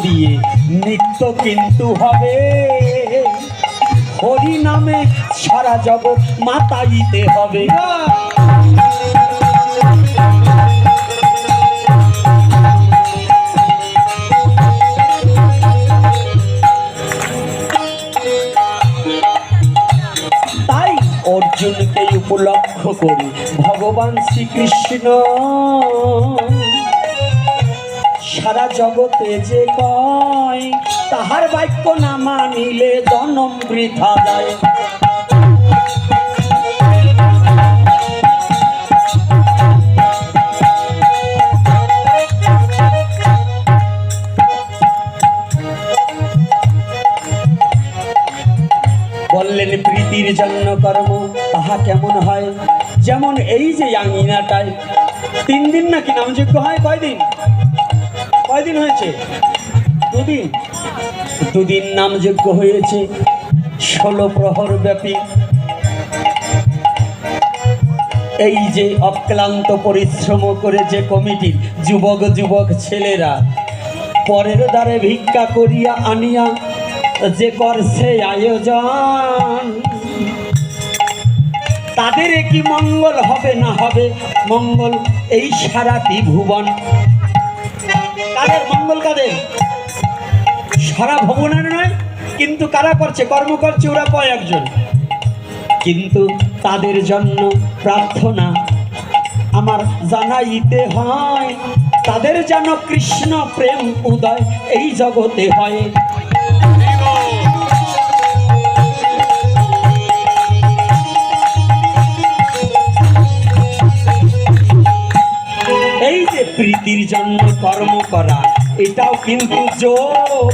দিয়ে নিত্য কিন্তু হবে, হরি নামে সারা জগৎ মাতাইতে হবে। তাই অর্জুনকে উপলক্ষ করি ভগবান শ্রীকৃষ্ণ সারা জগতে যে কয়, তাহার বাক্য না মানিলে জনম বৃথা যায়। বললেন প্রীতির জন্য কর্ম তাহা কেমন হয়, যেমন এই যে আঙিনাটায় 3 দিন নাকি নামযজ্ঞ হয়। কয়দিন হয়েছে? 2 দিন। 2 দিন নামযজ্ঞ হয়েছে 16 প্রহর ব্যাপী। এই যে অক্লান্ত পরিশ্রম করে যে কমিটির যুবক ছেলেরা পরের দ্বারে ভিক্ষা করিয়া আনিয়া যে করছে আয়োজন, তাদের কি মঙ্গল হবে না হবে? মঙ্গল এই সারাটি ভুবন। কাদের মঙ্গল? কাদের? সারা ভুবনের নয়, কিন্তু কারা করছে? কর্ম করছে ওরা কয়েকজন, কিন্তু তাদের জন্য প্রার্থনা আমার জানাইতে হয়, তাদের যেন কৃষ্ণ প্রেম উদয় এই জগতে হয়। এই যে প্রীতির জন্য কর্ম করা, এটাও কিন্তু যোগ।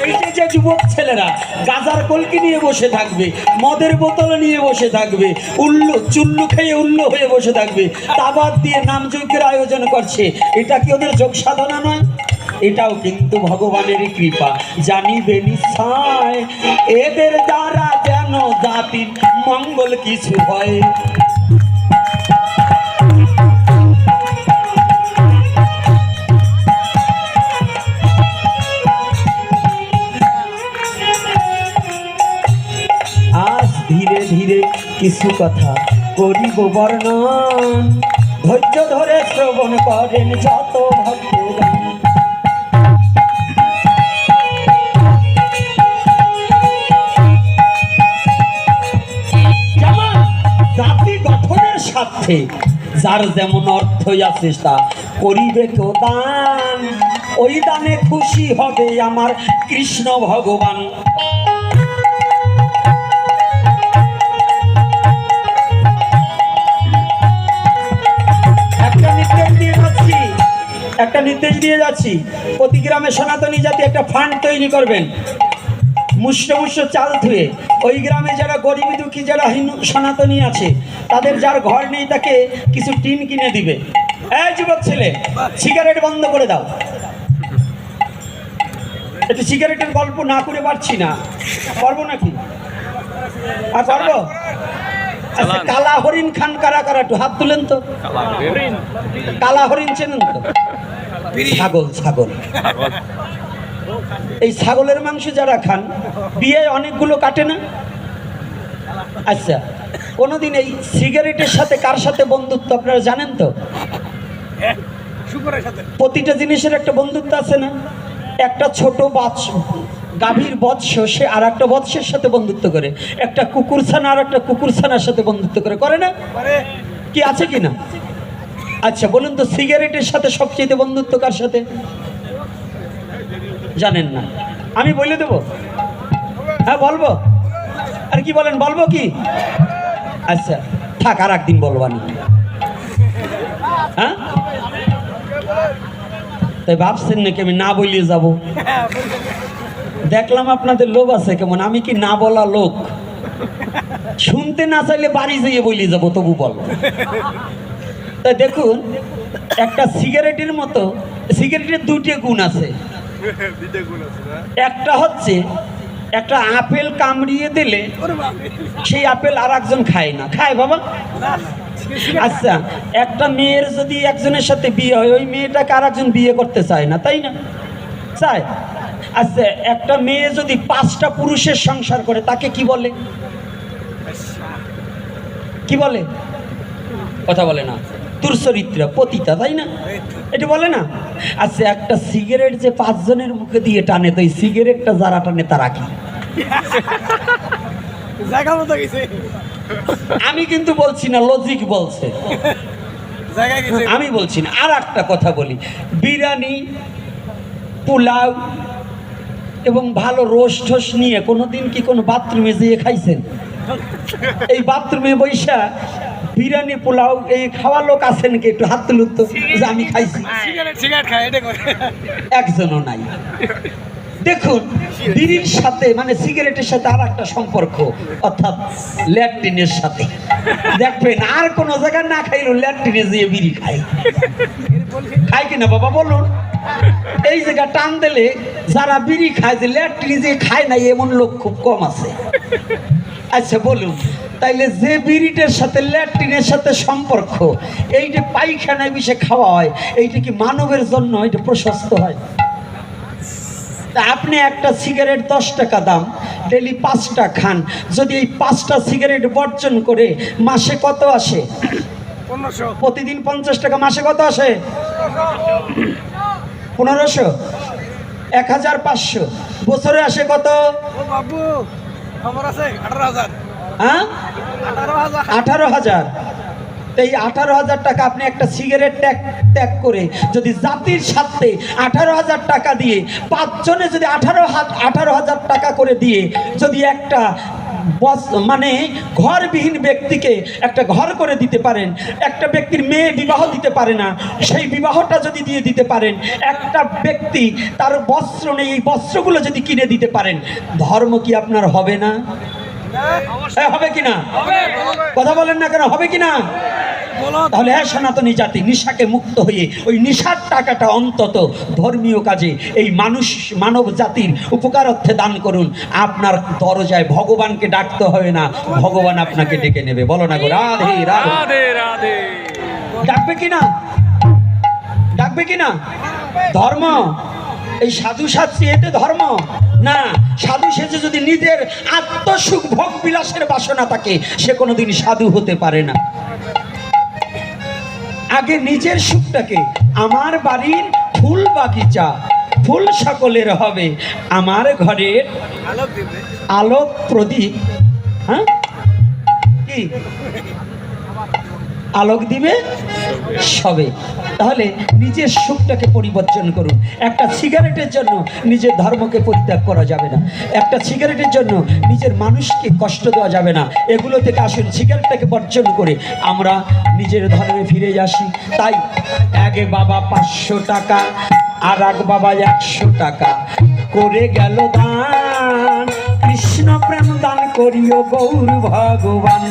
এই যে যুবক ছেলেরা গাজার কলকি নিয়ে বসে থাকবে, মদের বোতল নিয়ে বসে থাকবে, চুল্লু খেয়ে উল্লু হয়ে বসে থাকবে, তা বাদ দিয়ে নামযজ্ঞের আয়োজন করছে, এটা কি ওদের যোগ সাধনা নয়? এটাও কিন্তু ভগবানের কৃপা। জানিবে নিশ্চয় এদের দ্বারা যেন জাতির মঙ্গল কিছু হয়। আজ ধীরে ধীরে কিছু কথা করিব বর্ণন, ধৈর্য ধরে শ্রবণ করেন যত ভক্তগণ। যেমন জাতি গঠনের স্বার্থে যার যেমন অর্থই আছে তা করিবে তো দান, ওই দানে খুশি হবে আমার কৃষ্ণ ভগবান। একটা নির্দেশ দিয়ে যাচ্ছি, প্রতি গ্রামে সনাতনী জাতি একটা ফান্ড তৈরি করবেন, মুষ্ট চাল ধুয়ে ওই গ্রামে যারা গরিবী দুঃখী যারা হিন্দু সনাতনী আছে, তাদের যার ঘর নেই তাকে কিছু টিন কিনে দিবে। এই যুবক ছেলে, সিগারেট বন্ধ করে দাও। একটু সিগারেটের গল্প না করে পারছি না, পারবো নাকি? আর পারবো? আচ্ছা, কালা হরিণ খান কারা কারা? একটু হাত তুলেন তো। কালা হরিণ চেনেন তো? ছাগল। এই ছাগলের মাংস যারা খান, বিয়ে অনেকগুলো কাটে না? আচ্ছা, কোনোদিন এই সিগারেটের সাথে কার সাথে বন্ধুত্ব আপনারা জানেন তো? প্রতিটা জিনিসের একটা বন্ধুত্ব আছে না? একটা ছোট গাভীর বৎস সে আর একটা বৎসের সাথে বন্ধুত্ব করে, একটা কুকুরছানা আর একটা কুকুরছানার সাথে বন্ধুত্ব করে না? কি আছে কি না? আচ্ছা বলুন তো, সিগারেটের সাথে সবচেয়ে বন্ধুত্ব কার সাথে? জানেন না? আমি বলে দেবো? হ্যাঁ বলবো। আর কি বলেন, বলবো কি? আচ্ছা থাক, আর একদিন বলবানি। হ্যাঁ তাই ভাবছেন নাকি আমি না বলিয়ে যাব? দেখলাম আপনাদের লোভ আছে কেমন। আমি কি না বলা লোক? শুনতে না চাইলে বাড়ি যেয়ে বলিয়ে যাবো, তবু বল। তাই দেখুন, একটা সিগারেটের মতো, সিগারেটের দুটি গুণ আছে। একটা হচ্ছে একটা আপেল কামড়িয়ে দিলে সেই আপেল আর একজন খায় না, খায় বাবা? আচ্ছা, একটা মেয়ের যদি একজনের সাথে বিয়ে হয়, ওই মেয়েটাকে আর একজন বিয়ে করতে চায় না, তাই না? চায়। আচ্ছা, একটা মেয়ে যদি 5টা পুরুষের সংসার করে, তাকে কি বলে? কি বলে? কথা বলে না। দুর্চরিত্রা, পতিতা, তাই না? এটা বলে না? আচ্ছা, একটা সিগারেট যে 5 জনের মুখে দিয়ে টানে, তো এই সিগারেটটা যারা টানে তারা কি? আমি কিন্তু বলছি না, লজিক বলছে, আমি বলছি না। আর একটা কথা বলি, বিরিয়ানি, পোলাও এবং ভালো রোস্ট ঠোস নিয়ে কোনোদিন কি কোনো বাথরুমে যেয়ে খাইছেন? এই বাথরুমে বৈশা বিরিয়ানি পোলাও এই খাওয়া লোক আছেন কি? একটু হাত তুলুন তো, যে আমি খাইছি। একজনও নাই। দেখুন, বিড়ির সাথে মানে সিগারেটের সাথে আর একটা সম্পর্ক, অর্থাৎ ল্যাট্রিনের সাথে। দেখবেন আর কোনো জায়গায় না খাইলেও ল্যাট্রিনে যেয়ে বিড়ি খাই। খাই কিনা বাবা বলুন? এই জায়গা টান দিলে যারা বিড়ি খায়, যে ল্যাট্রিনে যে খায় না এমন লোক খুব কম আছে। আচ্ছা বলুন, তাইলে যে বিড়িটার সাথে ল্যাট্রিনের সাথে সম্পর্ক, এই যে পায়খানায় বিষে খাওয়া হয়, এইটা কি মানবের জন্য এটা প্রশস্ত হয়? আপনি একটা সিগারেট 10 টাকা দাম, ডেলি 5টা খান, যদি এই 5টা সিগারেট বর্জন করে মাসে কত আসে? 1500। প্রতিদিন 50 টাকা, মাসে কত আসে? 1500। 1500 বছরে আসে কত? হ্যাঁ, 18,000। এই 18,000 টাকা আপনি একটা সিগারেট ত্যাগ করে যদি জাতির স্বার্থে 18,000 টাকা দিয়ে 5 জনে যদি 18,000 টাকা করে দিয়ে যদি একটা মানে ঘরবিহীন ব্যক্তিকে একটা ঘর করে দিতে পারেন, একটা ব্যক্তির মেয়ে বিবাহ দিতে পারে না, সেই বিবাহটা যদি দিয়ে দিতে পারেন, একটা ব্যক্তি তার বস্ত্র নেই, এই বস্ত্রগুলো যদি কিনে দিতে পারেন, ধর্ম কি আপনার হবে না? হবে কিনা? কথা বলেন না কেন? হবে কিনা? তাহলে হ্যাঁ, সনাতনী জাতি নিশাকে মুক্ত হয়ে ওই নিশার টাকাটা অন্তত ধর্মীয় কাজে এই মানব জাতির উপকারার্থে দান করুন। আপনার দরজায় ভগবানকে ডাকতে হবে না, ভগবান আপনাকে ডেকে নেবে। বলো না গো, রাধে রাধে রাধে। ডাকবে কিনা? ডাকবে কিনা? ধর্ম এই সাধু সাজছি এতে ধর্ম না। সাধু সেজে যদি নিজের আত্মসুখ ভোগ বিলাসের বাসনা থাকে, সে কোনোদিন সাধু হতে পারে না। আগে নিজের সুখটাকে, আমার বাড়ির ফুল বাগিচা, ফুল সকলের হবে, আমার ঘরের আলোক প্রদীপ, হ্যাঁ কি আলোক দিবে সবে। তাহলে নিজের সুখটাকে পরিবর্তন করুন। একটা সিগারেটের জন্য নিজের ধর্মকে পরিত্যাগ করা যাবে না, একটা সিগারেটের জন্য নিজের মানুষকে কষ্ট দেওয়া যাবে না। এগুলো থেকে আসুন, সিগারেটটাকে বর্জন করে আমরা নিজের ধর্মে ফিরে আসি। তাই আগে বাবা 500 টাকা, আর এক বাবা 100 টাকা করে গেল দান, কৃষ্ণ প্রেম দান করিও গৌর ভগবান।